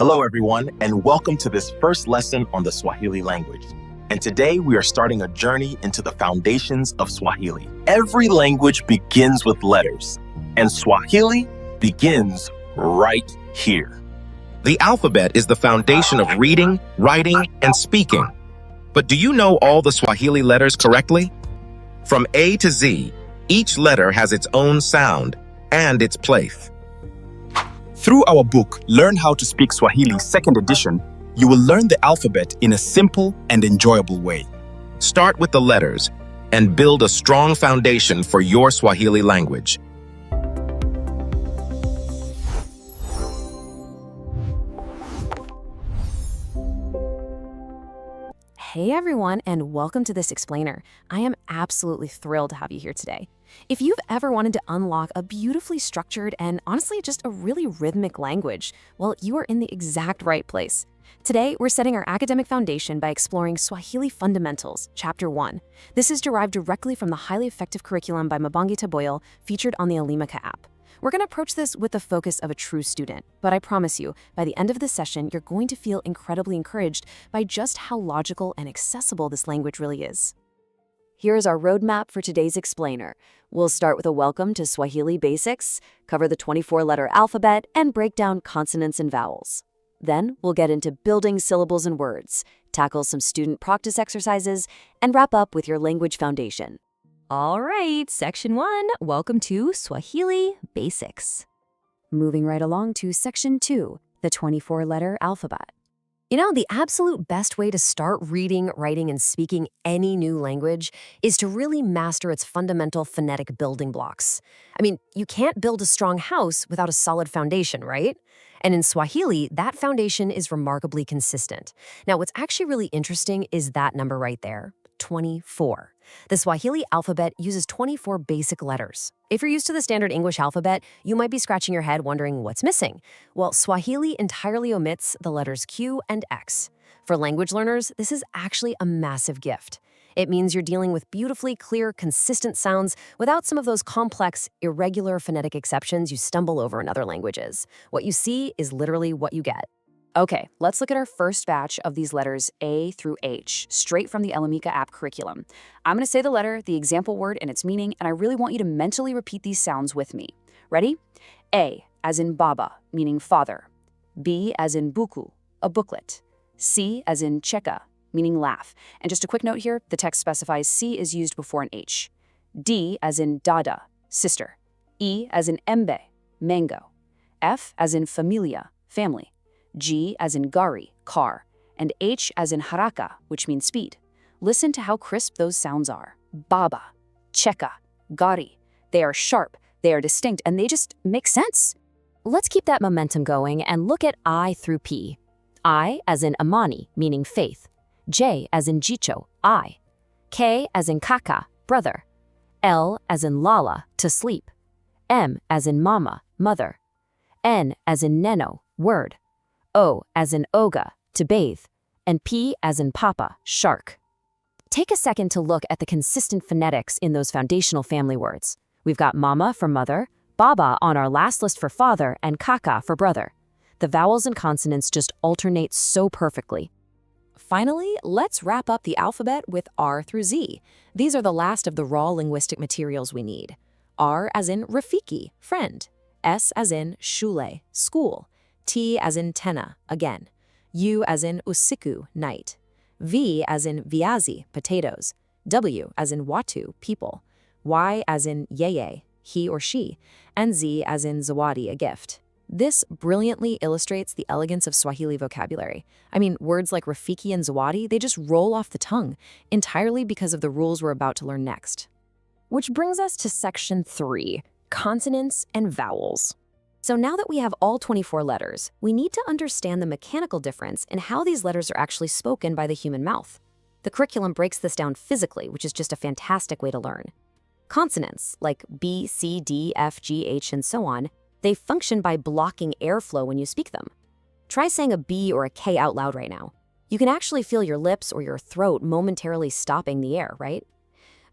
Hello, everyone, and welcome to this first lesson on the Swahili language. And today we are starting a journey into the foundations of Swahili. Every language begins with letters, and Swahili begins right here. The alphabet is the foundation of reading, writing, and speaking. But do you know all the Swahili letters correctly? From A to Z, each letter has its own sound and its place. Through our book, Learn How to Speak Swahili 2nd edition, you will learn the alphabet in a simple and enjoyable way. Start with the letters and build a strong foundation for your Swahili language. Hey everyone, and welcome to this explainer. I am absolutely thrilled to have you here today. If you've ever wanted to unlock a beautifully structured and honestly just a really rhythmic language, well, you are in the exact right place. Today, we're setting our academic foundation by exploring Swahili Fundamentals, Chapter 1. This is derived directly from the highly effective curriculum by Mabonge Tabaole featured on the Elimika app. We're going to approach this with the focus of a true student, but I promise you, by the end of this session, you're going to feel incredibly encouraged by just how logical and accessible this language really is. Here's our roadmap for today's explainer. We'll start with a welcome to Swahili basics, cover the 24-letter alphabet, and break down consonants and vowels. Then we'll get into building syllables and words, tackle some student practice exercises, and wrap up with your language foundation. All right, Section 1, welcome to Swahili Basics. Moving right along to Section 2, the 24-letter alphabet. You know, the absolute best way to start reading, writing, and speaking any new language is to really master its fundamental phonetic building blocks. I mean, you can't build a strong house without a solid foundation, right? And in Swahili, that foundation is remarkably consistent. Now, what's actually really interesting is that number right there, 24. The Swahili alphabet uses 24 basic letters. If you're used to the standard English alphabet, you might be scratching your head wondering what's missing. Well, Swahili entirely omits the letters Q and X. For language learners, this is actually a massive gift. It means you're dealing with beautifully clear, consistent sounds without some of those complex, irregular phonetic exceptions you stumble over in other languages. What you see is literally what you get. Okay, let's look at our first batch of these letters A through H, straight from the Elimika app curriculum. I'm going to say the letter, the example word, and its meaning, and I really want you to mentally repeat these sounds with me. Ready? A, as in baba, meaning father. B, as in buku, a booklet. C, as in cheka, meaning laugh. And just a quick note here, the text specifies C is used before an H. D, as in dada, sister. E, as in embe, mango. F, as in familia, family. G as in gari, car, and H as in haraka, which means speed. Listen to how crisp those sounds are. Baba, cheka, gari. They are sharp, they are distinct, and they just make sense. Let's keep that momentum going and look at I through P. I as in amani, meaning faith. J as in jicho, eye. K as in kaka, brother. L as in lala, to sleep. M as in mama, mother. N as in neno, word. O as in oga, to bathe, and P as in papa, shark. Take a second to look at the consistent phonetics in those foundational family words. We've got mama for mother, baba on our last list for father, and kaka for brother. The vowels and consonants just alternate so perfectly. Finally, let's wrap up the alphabet with R through Z. These are the last of the raw linguistic materials we need. R as in rafiki, friend. S as in shule, school. T as in tena, again. U as in usiku, night. V as in viazi, potatoes. W as in watu, people. Y as in yeye, he or she. And Z as in zawadi, a gift. This brilliantly illustrates the elegance of Swahili vocabulary. I mean, words like rafiki and zawadi, they just roll off the tongue, entirely because of the rules we're about to learn next. Which brings us to Section 3, Consonants and Vowels. So now that we have all 24 letters, we need to understand the mechanical difference in how these letters are actually spoken by the human mouth. The curriculum breaks this down physically, which is just a fantastic way to learn. Consonants, like B, C, D, F, G, H, and so on, they function by blocking airflow when you speak them. Try saying a B or a K out loud right now. You can actually feel your lips or your throat momentarily stopping the air, right?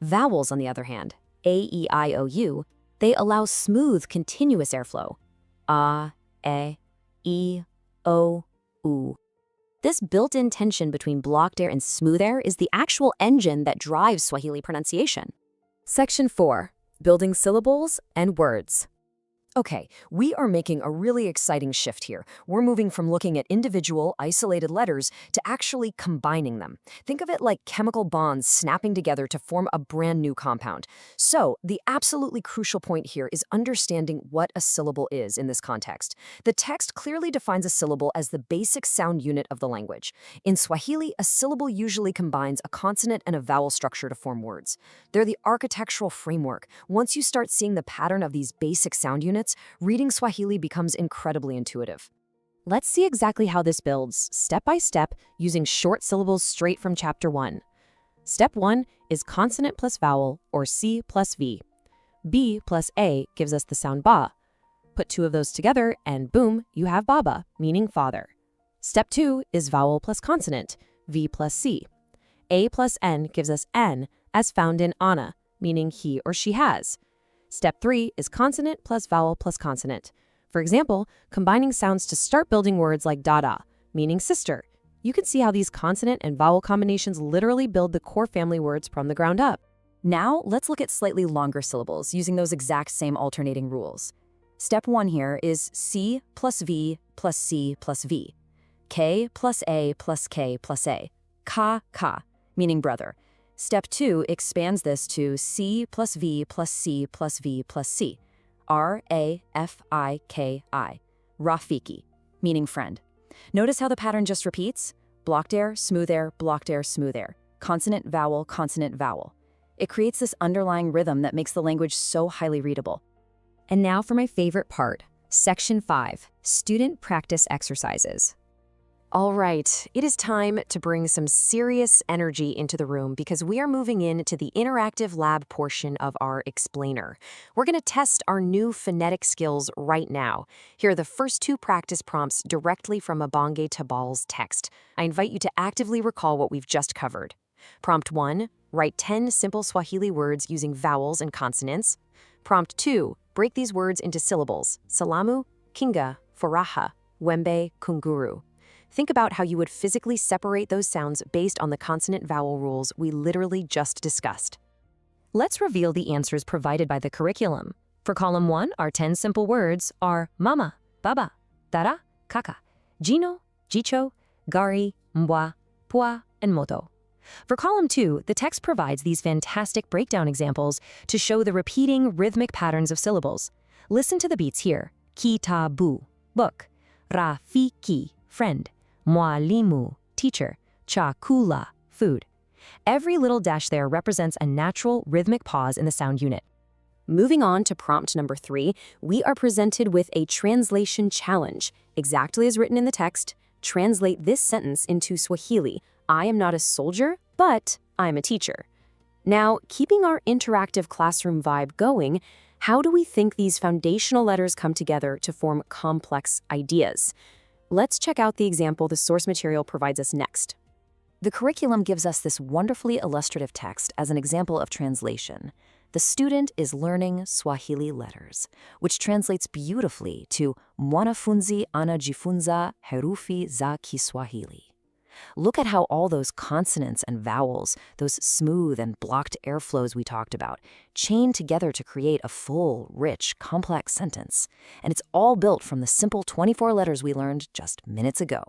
Vowels, on the other hand, A, E, I, O, U, they allow smooth, continuous airflow. A, E, O, oo. This built-in tension between blocked air and smooth air is the actual engine that drives Swahili pronunciation. Section 4. Building syllables and words. Okay, we are making a really exciting shift here. We're moving from looking at individual, isolated letters to actually combining them. Think of it like chemical bonds snapping together to form a brand new compound. So, the absolutely crucial point here is understanding what a syllable is in this context. The text clearly defines a syllable as the basic sound unit of the language. In Swahili, a syllable usually combines a consonant and a vowel structure to form words. They're the architectural framework. Once you start seeing the pattern of these basic sound units, reading Swahili becomes incredibly intuitive. Let's see exactly how this builds, step by step, using short syllables straight from Chapter 1. Step 1 is consonant plus vowel, or C plus V. B plus A gives us the sound ba. Put two of those together, and boom, you have baba, meaning father. Step 2 is vowel plus consonant, V plus C. A plus N gives us N, as found in Anna, meaning he or she has. Step 3 is consonant plus vowel plus consonant. For example, combining sounds to start building words like dada, meaning sister. You can see how these consonant and vowel combinations literally build the core family words from the ground up. Now, let's look at slightly longer syllables using those exact same alternating rules. Step 1 here is C plus V plus C plus V. K plus A plus K plus A. Ka, meaning brother. Step 2 expands this to C plus V plus C plus V plus C. R-A-F-I-K-I. Rafiki, meaning friend. Notice how the pattern just repeats? Blocked air, smooth air, blocked air, smooth air. Consonant, vowel, consonant, vowel. It creates this underlying rhythm that makes the language so highly readable. And now for my favorite part, Section 5, Student Practice Exercises. All right, it is time to bring some serious energy into the room because we are moving into the interactive lab portion of our explainer. We're going to test our new phonetic skills right now. Here are the first 2 practice prompts directly from Mabonge Tabaole's text. I invite you to actively recall what we've just covered. Prompt 1, write 10 simple Swahili words using vowels and consonants. Prompt 2, break these words into syllables: salamu, kinga, furaha, wembe, kunguru. Think about how you would physically separate those sounds based on the consonant-vowel rules we literally just discussed. Let's reveal the answers provided by the curriculum. For column 1, our 10 simple words are mama, baba, dara, kaka, jino, jicho, gari, mbwa, pua, and moto. For column 2, the text provides these fantastic breakdown examples to show the repeating rhythmic patterns of syllables. Listen to the beats here. Kitabu, book. Rafiki, friend. Mwalimu, teacher. Chakula, food. Every little dash there represents a natural rhythmic pause in the sound unit. Moving on to prompt number 3, we are presented with a translation challenge. Exactly as written in the text, translate this sentence into Swahili. I am not a soldier, but I'm a teacher. Now, keeping our interactive classroom vibe going, how do we think these foundational letters come together to form complex ideas? Let's check out the example the source material provides us next. The curriculum gives us this wonderfully illustrative text as an example of translation. The student is learning Swahili letters, which translates beautifully to mwanafunzi anajifunza herufi za Kiswahili. Look at how all those consonants and vowels, those smooth and blocked airflows we talked about, chain together to create a full, rich, complex sentence. And it's all built from the simple 24 letters we learned just minutes ago.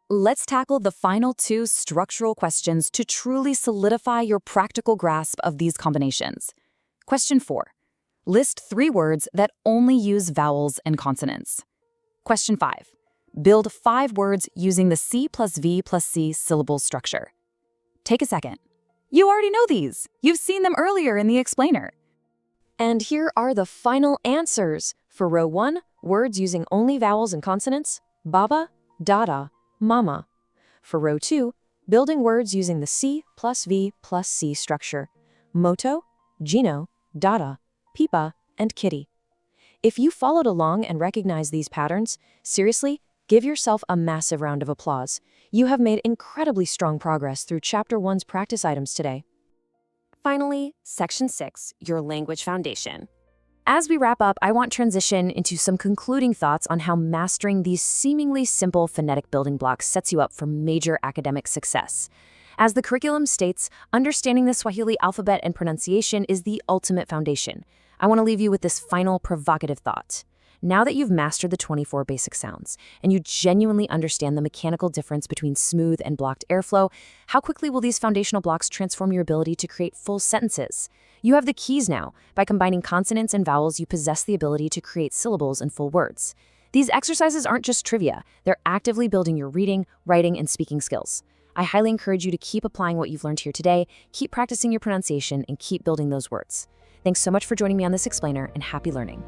Let's tackle the final 2 structural questions to truly solidify your practical grasp of these combinations. Question 4. List 3 words that only use vowels and consonants. Question 5. Build 5 words using the C plus V plus C syllable structure. Take a second. You already know these. You've seen them earlier in the explainer. And here are the final answers. For row 1, words using only vowels and consonants: baba, dada, mama. For row 2, building words using the C plus V plus C structure: moto, jino, dada, pipa, and kitty. If you followed along and recognized these patterns, seriously, give yourself a massive round of applause. You have made incredibly strong progress through Chapter 1's practice items today. Finally, Section 6, your language foundation. As we wrap up, I want to transition into some concluding thoughts on how mastering these seemingly simple phonetic building blocks sets you up for major academic success. As the curriculum states, understanding the Swahili alphabet and pronunciation is the ultimate foundation. I want to leave you with this final provocative thought. Now that you've mastered the 24 basic sounds, and you genuinely understand the mechanical difference between smooth and blocked airflow, how quickly will these foundational blocks transform your ability to create full sentences? You have the keys now. By combining consonants and vowels, you possess the ability to create syllables and full words. These exercises aren't just trivia, they're actively building your reading, writing, and speaking skills. I highly encourage you to keep applying what you've learned here today, keep practicing your pronunciation, and keep building those words. Thanks so much for joining me on this explainer, and happy learning.